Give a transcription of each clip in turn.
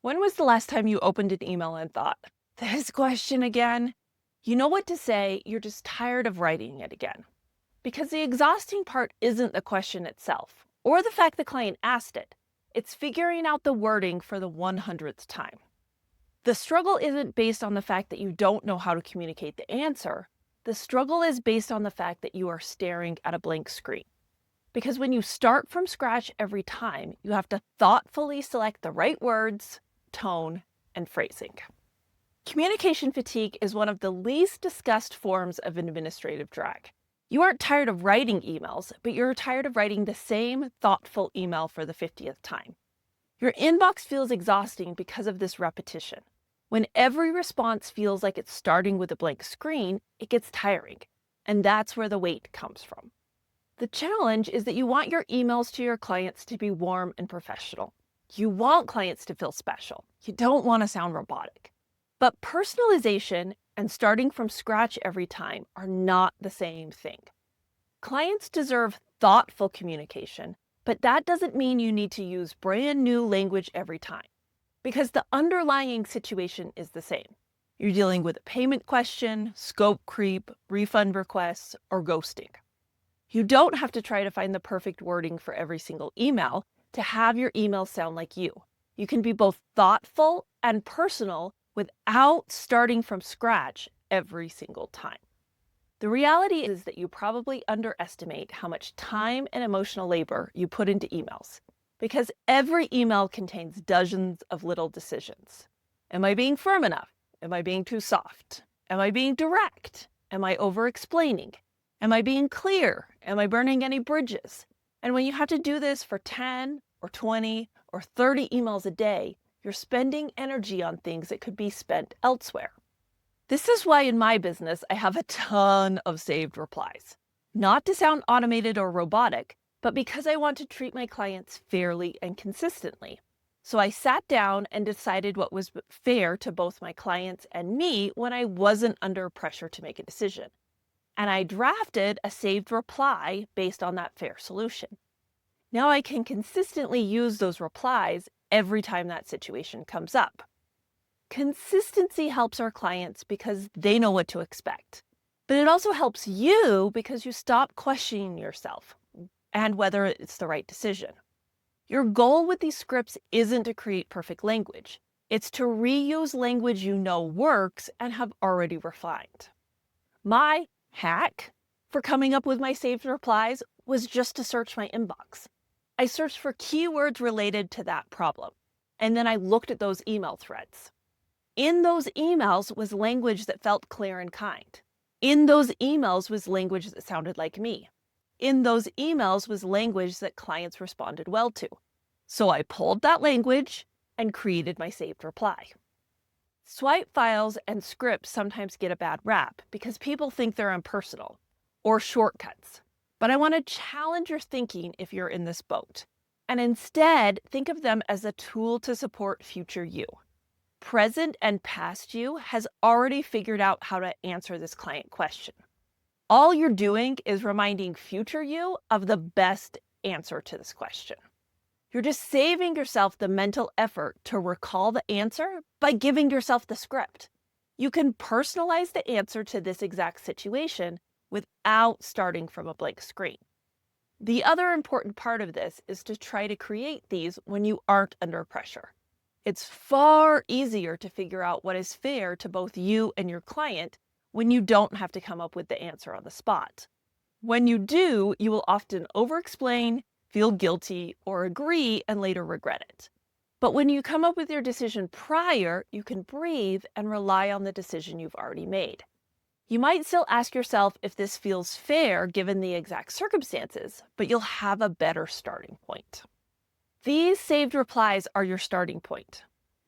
When was the last time you opened an email and thought, this question again? You know what to say, you're just tired of writing it again. Because the exhausting part isn't the question itself, or the fact the client asked it. It's figuring out the wording for the 100th time. The struggle isn't based on the fact that you don't know how to communicate the answer. The struggle is based on the fact that you are staring at a blank screen. Because when you start from scratch every time, you have to thoughtfully select the right words, tone, and phrasing. Communication fatigue is one of the least discussed forms of administrative drag. You aren't tired of writing emails, but you're tired of writing the same thoughtful email for the 50th time. Your inbox feels exhausting because of this repetition. When every response feels like it's starting with a blank screen, it gets tiring, and that's where the weight comes from. The challenge is that you want your emails to your clients to be warm and professional. You want clients to feel special. You don't want to sound robotic. But personalization and starting from scratch every time are not the same thing. Clients deserve thoughtful communication, but that doesn't mean you need to use brand new language every time, because the underlying situation is the same. You're dealing with a payment question, scope creep, refund requests, or ghosting. You don't have to try to find the perfect wording for every single email to have your email sound like you. You can be both thoughtful and personal without starting from scratch every single time. The reality is that you probably underestimate how much time and emotional labor you put into emails, because every email contains dozens of little decisions. Am I being firm enough? Am I being too soft? Am I being direct? Am I over-explaining? Am I being clear? Am I burning any bridges? And when you have to do this for 10 or 20 or 30 emails a day, you're spending energy on things that could be spent elsewhere. This is why in my business, I have a ton of saved replies. Not to sound automated or robotic, but because I want to treat my clients fairly and consistently. So I sat down and decided what was fair to both my clients and me when I wasn't under pressure to make a decision. And I drafted a saved reply based on that fair solution. Now I can consistently use those replies every time that situation comes up. Consistency helps our clients because they know what to expect. But it also helps you because you stop questioning yourself and whether it's the right decision. Your goal with these scripts isn't to create perfect language. It's to reuse language you know works and have already refined. My hack for coming up with my saved replies was just to search my inbox. I searched for keywords related to that problem, and then I looked at those email threads. In those emails was language that felt clear and kind. In those emails was language that sounded like me. In those emails was language that clients responded well to. So I pulled that language and created my saved reply. Swipe files and scripts sometimes get a bad rap because people think they're impersonal or shortcuts. But I want to challenge your thinking if you're in this boat, and instead think of them as a tool to support future you. Present and past you has already figured out how to answer this client question. All you're doing is reminding future you of the best answer to this question. You're just saving yourself the mental effort to recall the answer by giving yourself the script. You can personalize the answer to this exact situation without starting from a blank screen. The other important part of this is to try to create these when you aren't under pressure. It's far easier to figure out what is fair to both you and your client when you don't have to come up with the answer on the spot. When you do, you will often over-explain, feel guilty, or agree and later regret it. But when you come up with your decision prior, you can breathe and rely on the decision you've already made. You might still ask yourself if this feels fair given the exact circumstances, but you'll have a better starting point. These saved replies are your starting point.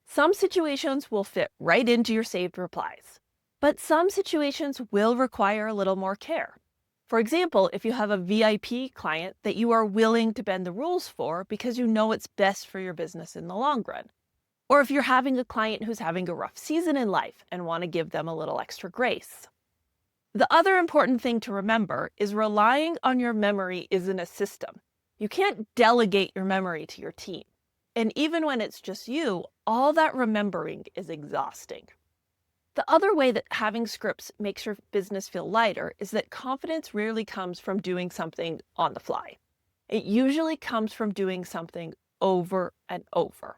Some situations will fit right into your saved replies, but some situations will require a little more care. For example, if you have a VIP client that you are willing to bend the rules for because you know it's best for your business in the long run. Or if you're having a client who's having a rough season in life and want to give them a little extra grace. The other important thing to remember is relying on your memory isn't a system. You can't delegate your memory to your team. And even when it's just you, all that remembering is exhausting. The other way that having scripts makes your business feel lighter is that confidence rarely comes from doing something on the fly. It usually comes from doing something over and over.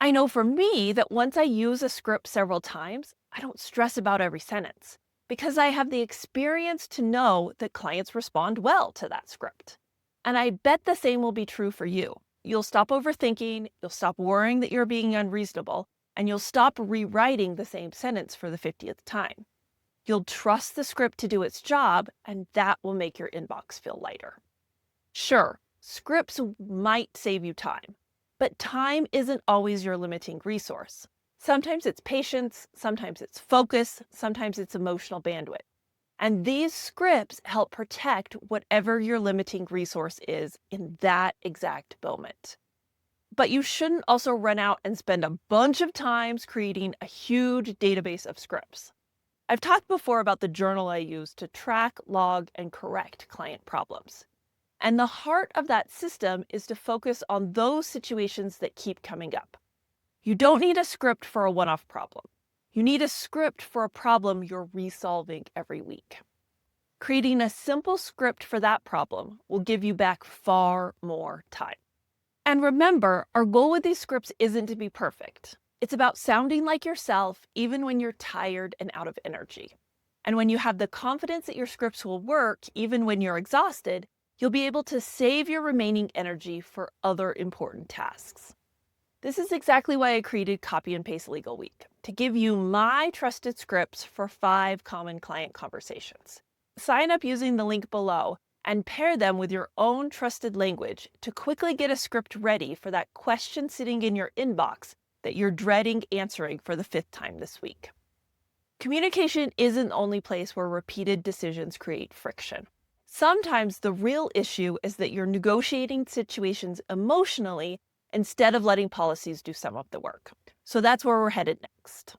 I know for me that once I use a script several times, I don't stress about every sentence because I have the experience to know that clients respond well to that script. And I bet the same will be true for you. You'll stop overthinking, you'll stop worrying that you're being unreasonable, and you'll stop rewriting the same sentence for the 50th time. You'll trust the script to do its job, and that will make your inbox feel lighter. Sure, scripts might save you time, but time isn't always your limiting resource. Sometimes it's patience, sometimes it's focus, sometimes it's emotional bandwidth. And these scripts help protect whatever your limiting resource is in that exact moment. But you shouldn't also run out and spend a bunch of times creating a huge database of scripts. I've talked before about the journal I use to track, log, and correct client problems. And the heart of that system is to focus on those situations that keep coming up. You don't need a script for a one-off problem. You need a script for a problem you're resolving every week. Creating a simple script for that problem will give you back far more time. And remember, our goal with these scripts isn't to be perfect. It's about sounding like yourself even when you're tired and out of energy. And when you have the confidence that your scripts will work even when you're exhausted, you'll be able to save your remaining energy for other important tasks. This is exactly why I created Copy and Paste Legal Week, to give you my trusted scripts for 5 common client conversations. Sign up using the link below and pair them with your own trusted language to quickly get a script ready for that question sitting in your inbox that you're dreading answering for the 5th time this week. Communication isn't the only place where repeated decisions create friction. Sometimes the real issue is that you're negotiating situations emotionally instead of letting policies do some of the work. So that's where we're headed next.